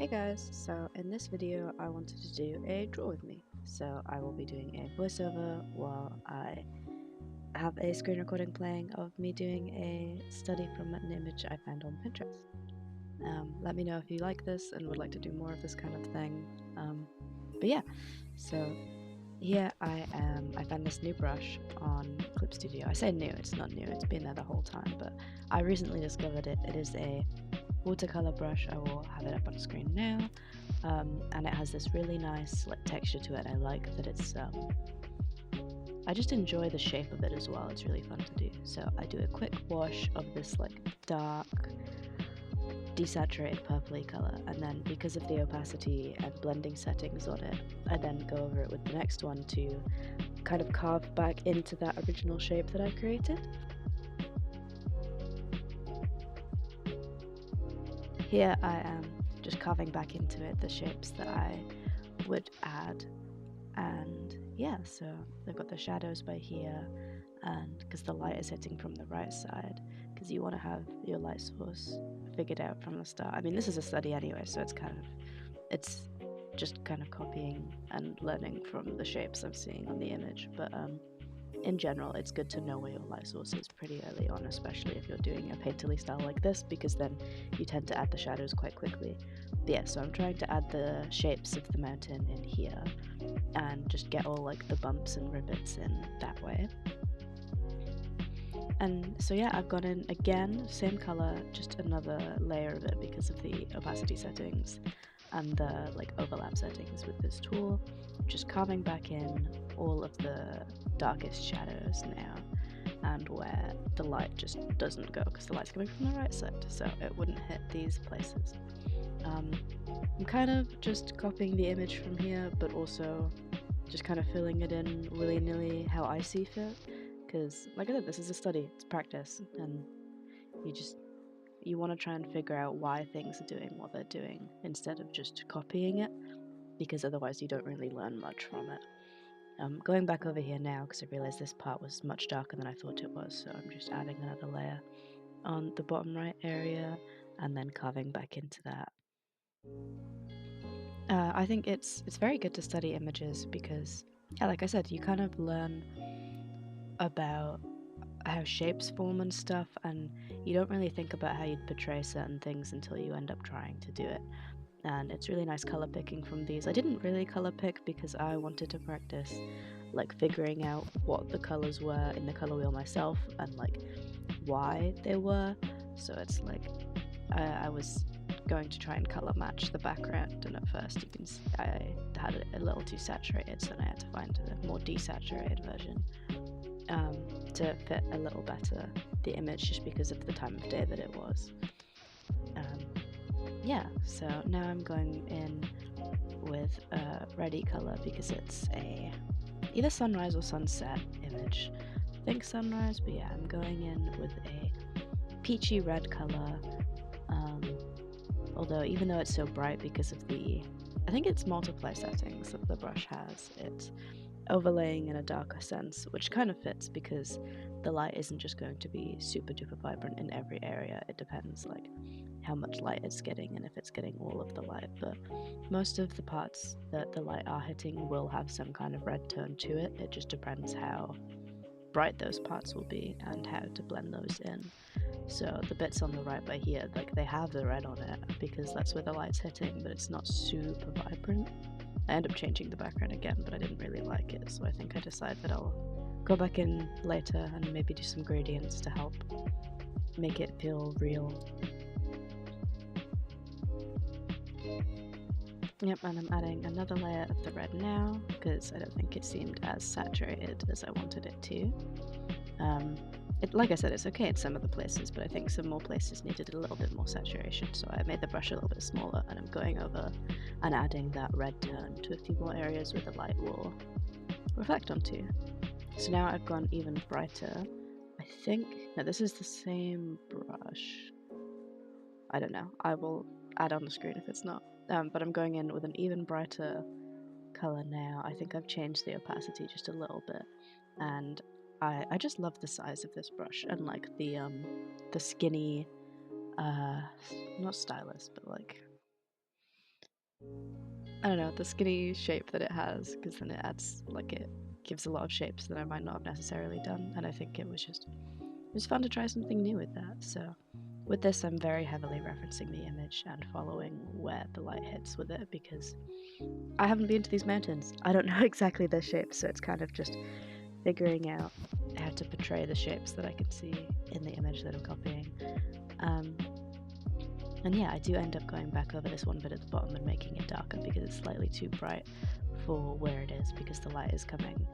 Hey guys, so in this video I wanted to do a draw with me. So I will be doing a voiceover while I have a screen recording playing of me doing a study from an image I found on Pinterest. Let me know if you like this and would like to do more of this kind of thing. But yeah, so here I am. I found this new brush on Clip Studio. I say new, it's not new, it's been there the whole time, but I recently discovered it. It is a watercolor brush. I will have it up on screen now. And it has this really nice texture to it. I like that it's I just enjoy the shape of it as well. It's really fun to do. So I do a quick wash of this dark desaturated purpley color, and then because of the opacity and blending settings on it, I then go over it with the next one to kind of carve back into that original shape that I created. Here I am just carving back into it the shapes that I would add, and yeah, so they've got the shadows by here, and because the light is hitting from the right side, because you want to have your light source figured out from the start. I mean, this is a study anyway, so it's just kind of copying and learning from the shapes I'm seeing on the image, but in general, it's good to know where your light source is pretty early on, especially if you're doing a painterly style like this, because then you tend to add the shadows quite quickly. But yeah, so I'm trying to add the shapes of the mountain in here and just get all the bumps and rivets in that way. And so yeah, I've gone in again, same color, just another layer of it because of the opacity settings and the overlap settings with this tool, just carving back in all of the darkest shadows now, and where the light just doesn't go because the light's coming from the right side, so it wouldn't hit these places. I'm kind of just copying the image from here, but also just kind of filling it in willy-nilly how I see fit, because like I said, this is a study, it's practice, and you want to try and figure out why things are doing what they're doing instead of just copying it, because otherwise you don't really learn much from it. Going back over here now because I realized this part was much darker than I thought it was, so I'm just adding another layer on the bottom right area and then carving back into that. I think it's very good to study images because, yeah, like I said, you kind of learn about how shapes form and stuff, and you don't really think about how you'd portray certain things until you end up trying to do it. And it's really nice color picking from these. I didn't really color pick because I wanted to practice figuring out what the colors were in the color wheel myself and why they were. So it's I was going to try and color match the background, and at first you can see I had it a little too saturated, so then I had to find a more desaturated version to fit a little better the image, just because of the time of day that it was. Yeah, so now I'm going in with a reddy color because it's a either sunrise or sunset image. I think sunrise, but yeah, I'm going in with a peachy red color. Although even though it's so bright because of I think it's multiply settings that the brush has, it's overlaying in a darker sense, which kind of fits because the light isn't just going to be super duper vibrant in every area. It depends how much light it's getting and if it's getting all of the light, but most of the parts that the light are hitting will have some kind of red tone to it. It just depends how bright those parts will be and how to blend those in. So the bits on the right by here, they have the red on it because that's where the light's hitting, but it's not super vibrant. I end up changing the background again, but I didn't really like it, so I think I decided that I'll go back in later and maybe do some gradients to help make it feel real. Yep, and I'm adding another layer of the red now because I don't think it seemed as saturated as I wanted it to. Like I said, it's okay in some of the places, but I think some more places needed a little bit more saturation, so I made the brush a little bit smaller, and I'm going over and adding that red tone to a few more areas where the light will reflect onto. So now I've gone even brighter. I think, no, this is the same brush. I don't know, I will add on the screen if it's not. But I'm going in with an even brighter color now. I think I've changed the opacity just a little bit, and I just love the size of this brush and the skinny, not stylus, but I don't know, the skinny shape that it has, because then it adds, like, it gives a lot of shapes that I might not have necessarily done, and I think it was fun to try something new with that. So with this, I'm very heavily referencing the image and following where the light hits with it, because I haven't been to these mountains. I don't know exactly their shapes, so it's kind of just figuring out how to portray the shapes that I can see in the image that I'm copying. And yeah, I do end up going back over this one bit at the bottom and making it darker because it's slightly too bright for where it is, because the light is coming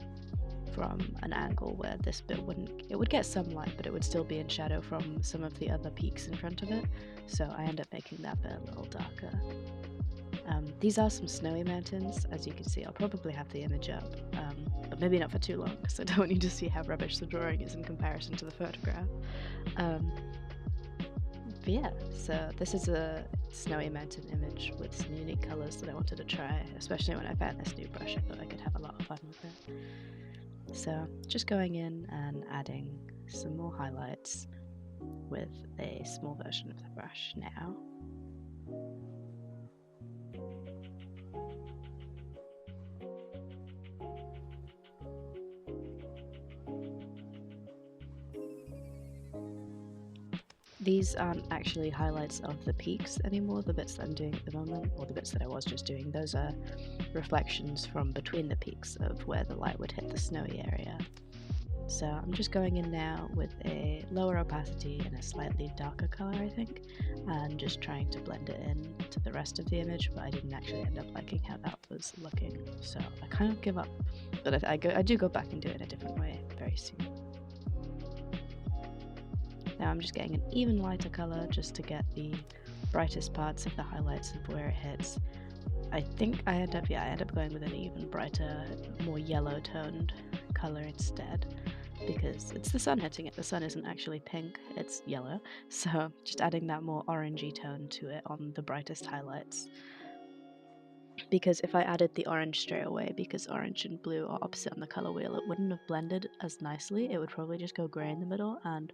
from an angle where this bit wouldn't, it would get some light, but it would still be in shadow from some of the other peaks in front of it. So I end up making that bit a little darker. These are some snowy mountains, as you can see. I'll probably have the image up, but maybe not for too long, because I don't want you to see how rubbish the drawing is in comparison to the photograph. But yeah, so this is a snowy mountain image with some unique colours that I wanted to try, especially when I found this new brush. I thought I could have a lot of fun with it. So just going in and adding some more highlights with a small version of the brush now. These aren't actually highlights of the peaks anymore, the bits that I'm doing at the moment, or the bits that I was just doing. Those are reflections from between the peaks of where the light would hit the snowy area. So I'm just going in now with a lower opacity and a slightly darker color, I think, and just trying to blend it in to the rest of the image, but I didn't actually end up liking how that was looking, so I kind of give up. But I do go back and do it in a different way very soon. Now I'm just getting an even lighter color just to get the brightest parts of the highlights of where it hits. I think I end up going with an even brighter, more yellow toned color instead, because it's the sun hitting it. The sun isn't actually pink, it's yellow. So just adding that more orangey tone to it on the brightest highlights. Because if I added the orange straight away, because orange and blue are opposite on the color wheel, it wouldn't have blended as nicely. It would probably just go gray in the middle, and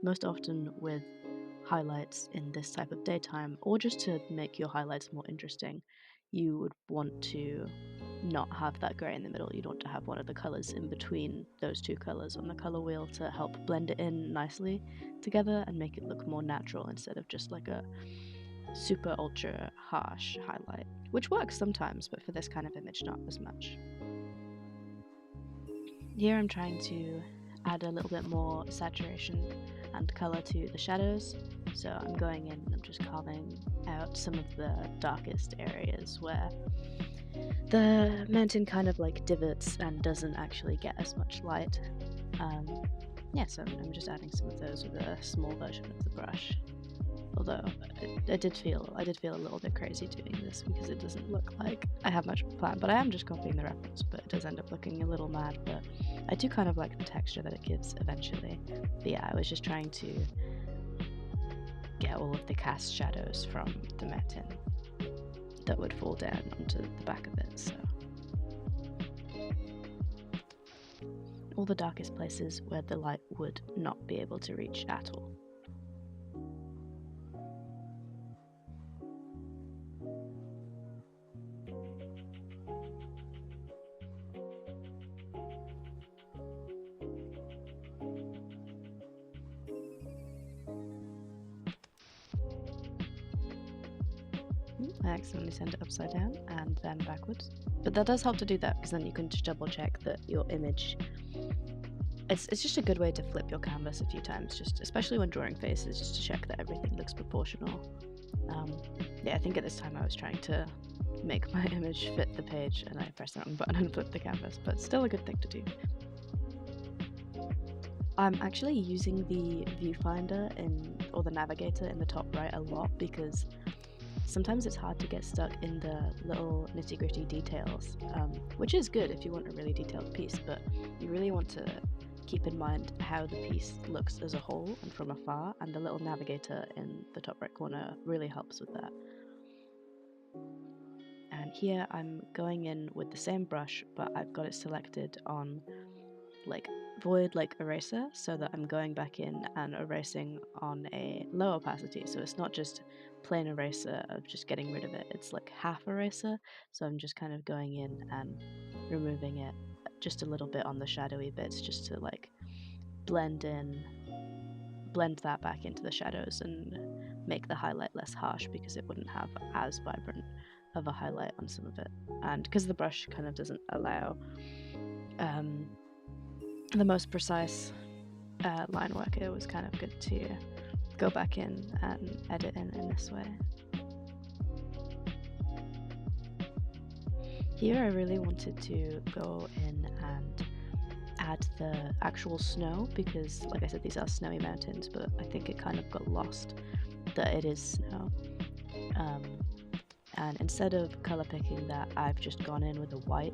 most often with highlights in this type of daytime, or just to make your highlights more interesting, you would want to not have that gray in the middle. You'd want to have one of the colors in between those two colors on the color wheel to help blend it in nicely together and make it look more natural instead of just like a super ultra harsh highlight, which works sometimes, but for this kind of image, not as much. Here I'm trying to add a little bit more saturation and color to the shadows, so I'm going in and I'm just carving out some of the darkest areas where the mountain kind of like divots and doesn't actually get as much light. Yeah, so I'm just adding some of those with a small version of the brush. Although I did feel a little bit crazy doing this because it doesn't look like I have much of a plan, but I am just copying the reference, but it does end up looking a little mad, but I do kind of like the texture that it gives eventually. But yeah, I was just trying to get all of the cast shadows from the mountain that would fall down onto the back of it, so all the darkest places where the light would not be able to reach at all. I accidentally sent it upside down and then backwards. But that does help to do that, because then you can just double check that your image... It's just a good way to flip your canvas a few times, just especially when drawing faces, just to check that everything looks proportional. Yeah, I think at this time I was trying to make my image fit the page and I pressed the wrong button and flipped the canvas, but still a good thing to do. I'm actually using the viewfinder or the navigator in the top right a lot, because sometimes it's hard to get stuck in the little nitty-gritty details, which is good if you want a really detailed piece, but you really want to keep in mind how the piece looks as a whole and from afar, and the little navigator in the top right corner really helps with that. And here I'm going in with the same brush, but I've got it selected on like void like eraser, so that I'm going back in and erasing on a low opacity, so it's not just plain eraser of just getting rid of it. It's like half eraser, so I'm just kind of going in and removing it just a little bit on the shadowy bits just to like blend that back into the shadows and make the highlight less harsh because it wouldn't have as vibrant of a highlight on some of it. And because the brush kind of doesn't allow the most precise line work, it was kind of good to go back in and edit in this way. Here I really wanted to go in and add the actual snow because, like I said, these are snowy mountains, but I think it kind of got lost that it is snow. And instead of color picking that, I've just gone in with a white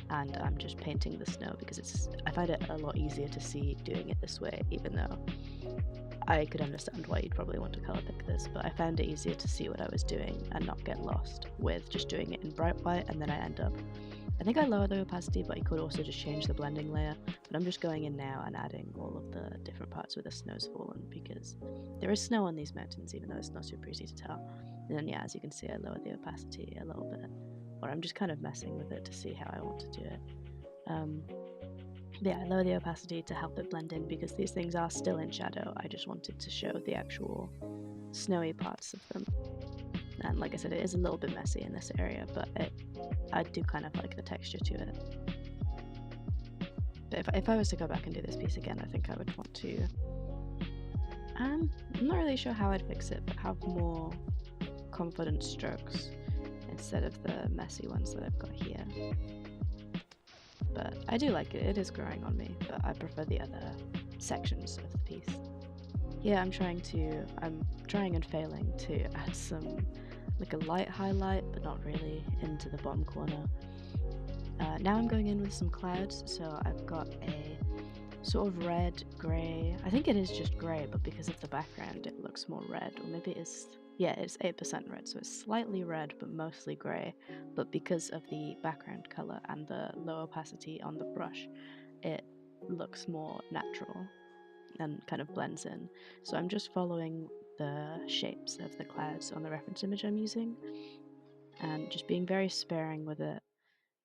and I'm just painting the snow because I find it a lot easier to see doing it this way, even though I could understand why you'd probably want to color pick this, but I found it easier to see what I was doing and not get lost with just doing it in bright white, and then I think I lower the opacity, but I could also just change the blending layer. But I'm just going in now and adding all of the different parts where the snow's fallen because there is snow on these mountains, even though it's not super easy to tell. And then yeah, as you can see, I lower the opacity a little bit, or I'm just kind of messing with it to see how I want to do it. Yeah, I lower the opacity to help it blend in because these things are still in shadow. I just wanted to show the actual snowy parts of them. And like I said, it is a little bit messy in this area, but I do kind of like the texture to it. But if I was to go back and do this piece again, I think I would want to... I'm not really sure how I'd fix it, but have more confident strokes instead of the messy ones that I've got here. But I do like it. It is growing on me, but I prefer the other sections of the piece. Yeah, I'm trying and failing to add some, like a light highlight, but not really, into the bottom corner. Now I'm going in with some clouds, so I've got a sort of red, grey, I think it is just grey, but because of the background it looks more red, or maybe it's 8% red, so it's slightly red but mostly grey, but because of the background colour and the low opacity on the brush, it looks more natural and kind of blends in. So I'm just following the shapes of the clouds on the reference image I'm using and just being very sparing with it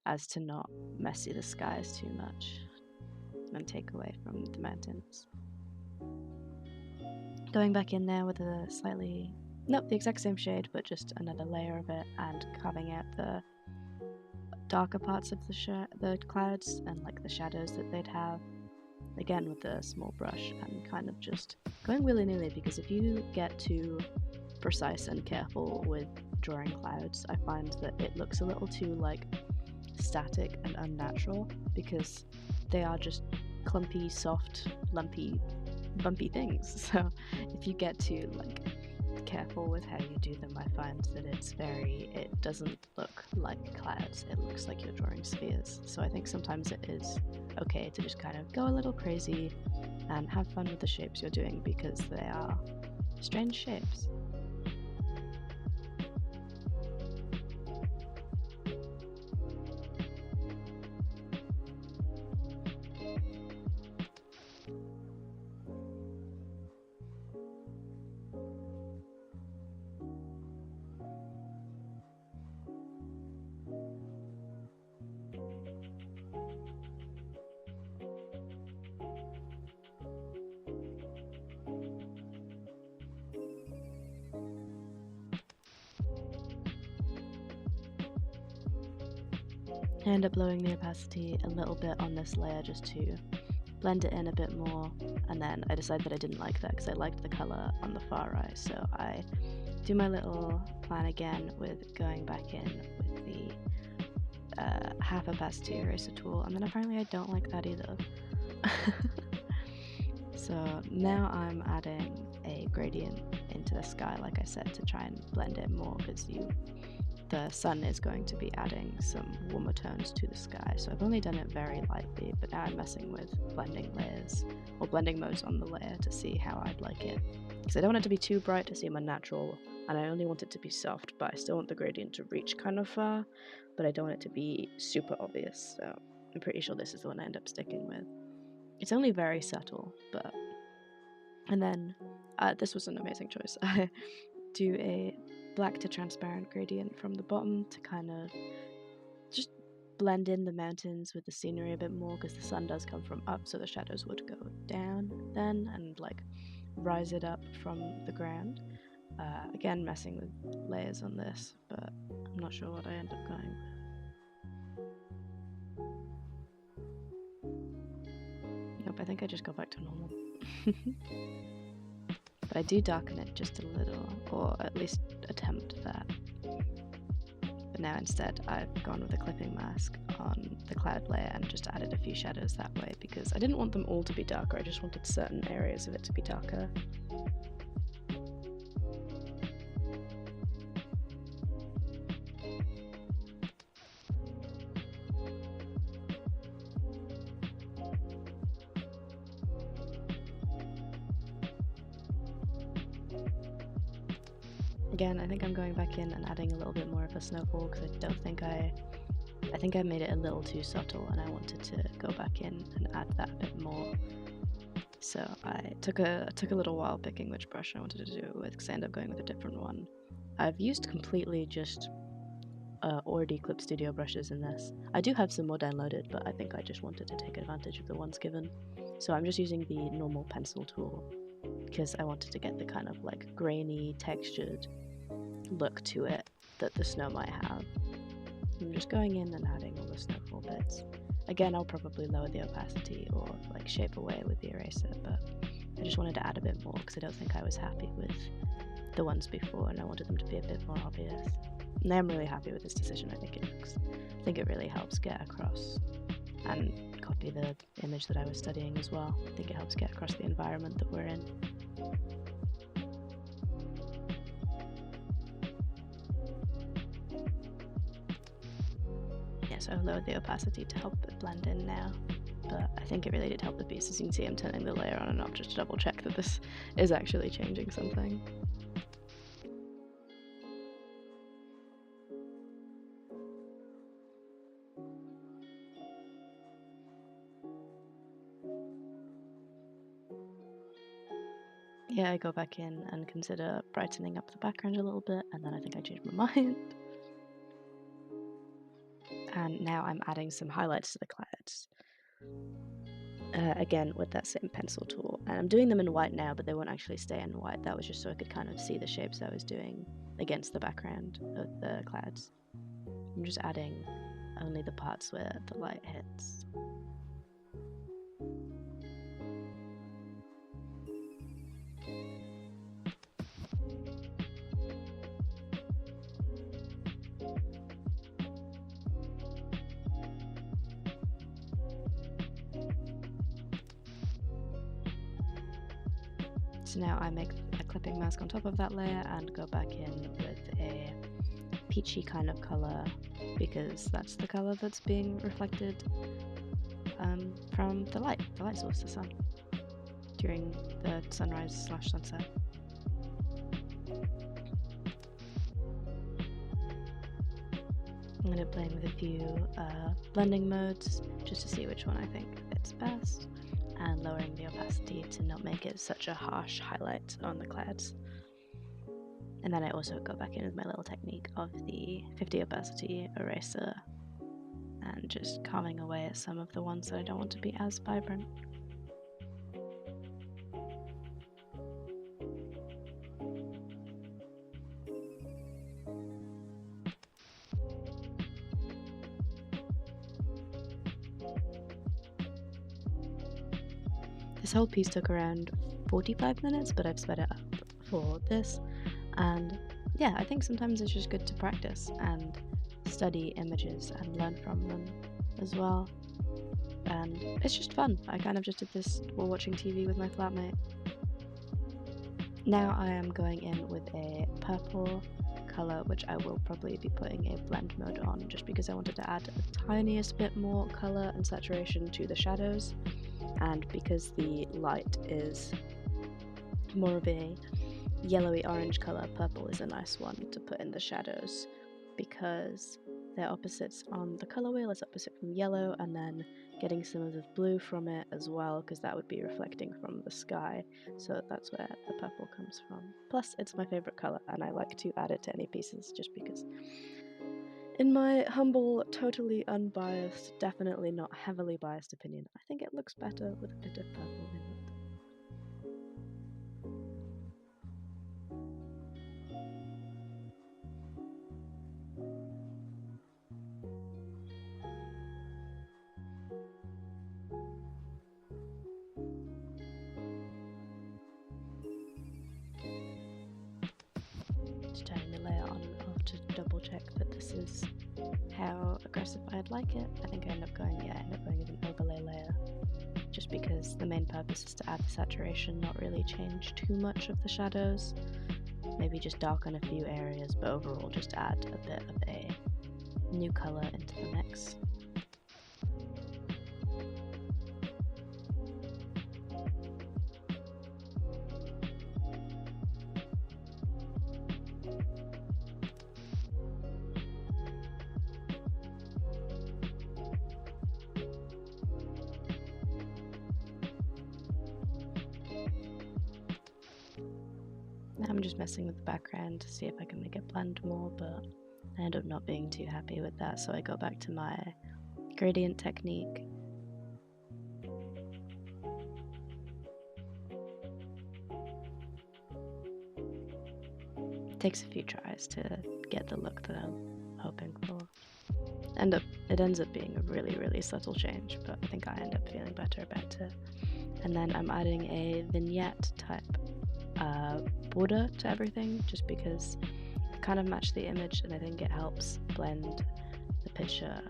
as to not messy the skies too much and take away from the mountains. Going back in there with a slightly, the exact same shade, but just another layer of it, and carving out the darker parts of the clouds and like the shadows that they'd have, again with a small brush, and kind of just going willy-nilly, because if you get too precise and careful with drawing clouds, I find that it looks a little too like static and unnatural, because they are just clumpy, soft, lumpy, bumpy things. So if you get too like careful with how you do them, I find that it doesn't look like clouds, it looks like you're drawing spheres. So I think sometimes it is okay to just kind of go a little crazy and have fun with the shapes you're doing, because they are strange shapes. I end up lowering the opacity a little bit on this layer just to blend it in a bit more, and then I decided that I didn't like that because I liked the colour on the far right, so I do my little plan again with going back in with the half opacity eraser tool, and then apparently I don't like that either. So now I'm adding a gradient into the sky, like I said, to try and blend it more, because the sun is going to be adding some warmer tones to the sky. So I've only done it very lightly, but now I'm messing with blending layers, or blending modes on the layer, to see how I'd like it. Because I don't want it to be too bright to seem unnatural, and I only want it to be soft, but I still want the gradient to reach kind of far, but I don't want it to be super obvious. So I'm pretty sure this is the one I end up sticking with. It's only very subtle, but... And then, this was an amazing choice. do a black to transparent gradient from the bottom to kind of just blend in the mountains with the scenery a bit more, because the sun does come from up, so the shadows would go down then and like rise it up from the ground. Again, messing with layers on this, but I'm not sure what I end up going with. Nope, I think I just go back to normal. But I do darken it just a little, or at least attempt that. But now instead I've gone with a clipping mask on the cloud layer and just added a few shadows that way, because I didn't want them all to be darker, I just wanted certain areas of it to be darker. Again, I think I'm going back in and adding a little bit more of a snowfall, because I think I made it a little too subtle and I wanted to go back in and add that a bit more. So I took a little while picking which brush I wanted to do it with, because I ended up going with a different one. I've used completely just already Clip Studio brushes in this. I do have some more downloaded, but I think I just wanted to take advantage of the ones given. So I'm just using the normal pencil tool, because I wanted to get the kind of like grainy, textured look to it that the snow might have. I'm just going in and adding all the snowfall bits. Again, I'll probably lower the opacity or like shape away with the eraser, but I just wanted to add a bit more because I don't think I was happy with the ones before and I wanted them to be a bit more obvious. And I'm really happy with this decision. I think it really helps get across and copy the image that I was studying as well. I think it helps get across the environment that we're in. Yeah, so I've lowered the opacity to help it blend in now, but I think it really did help the piece. As you can see, I'm turning the layer on and off just to double check that this is actually changing something. Yeah, I go back in and consider brightening up the background a little bit, and then I think I changed my mind. And now I'm adding some highlights to the clouds. Again, with that same pencil tool. And I'm doing them in white now, but they won't actually stay in white. That was just so I could kind of see the shapes I was doing against the background of the clouds. I'm just adding only the parts where the light hits. So now I make a clipping mask on top of that layer and go back in with a peachy kind of color, because that's the color that's being reflected from the light source, the sun, during the sunrise/sunset. I'm going to play with a few blending modes just to see which one I think fits best, and lowering the opacity to not make it such a harsh highlight on the clouds. And then I also go back in with my little technique of the 50 opacity eraser and just carving away at some of the ones that I don't want to be as vibrant. This whole piece took around 45 minutes, but I've sped it up for this. And yeah, I think sometimes it's just good to practice and study images and learn from them as well. And it's just fun. I kind of just did this while watching TV with my flatmate. Now I am going in with a purple color, which I will probably be putting a blend mode on, just because I wanted to add the tiniest bit more color and saturation to the shadows, and because the light is more of a yellowy orange color, purple is a nice one to put in the shadows, because they're opposites on the color wheel. It's opposite from yellow, and then getting some of the blue from it as well, because that would be reflecting from the sky, so that's where the purple comes from. Plus, it's my favorite color, and I like to add it to any pieces just because, in my humble, totally unbiased, definitely not heavily biased opinion, I think it looks better with a bit of purple in it. Just turning the layer on and off to double check that this is how aggressive I'd like it. I think I end up going with an overlay layer, just because the main purpose is to add the saturation, not really change too much of the shadows. Maybe just darken a few areas, but overall just add a bit of a new color into the mix. Now I'm just messing with the background to see if I can make it blend more, but I end up not being too happy with that, so I go back to my gradient technique. It takes a few tries to get the look that I'm hoping for. It ends up being a really, really subtle change, but I think I end up feeling better about it. And then I'm adding a vignette type border to everything, just because it kind of matched the image, and I think it helps blend the picture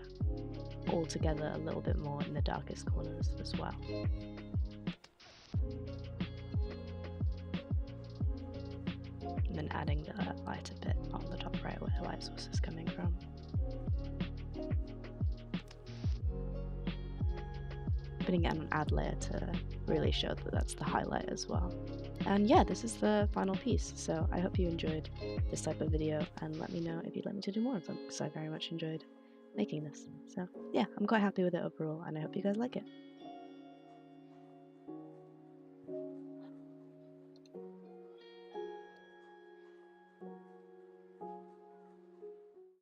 all together a little bit more in the darkest corners as well. And then adding the lighter bit on the top right where the light source is coming from. Putting it on an add layer to really show that that's the highlight as well. And yeah, this is the final piece, so I hope you enjoyed this type of video, and let me know if you'd like me to do more of them, because I very much enjoyed making this. So yeah, I'm quite happy with it overall, and I hope you guys like it.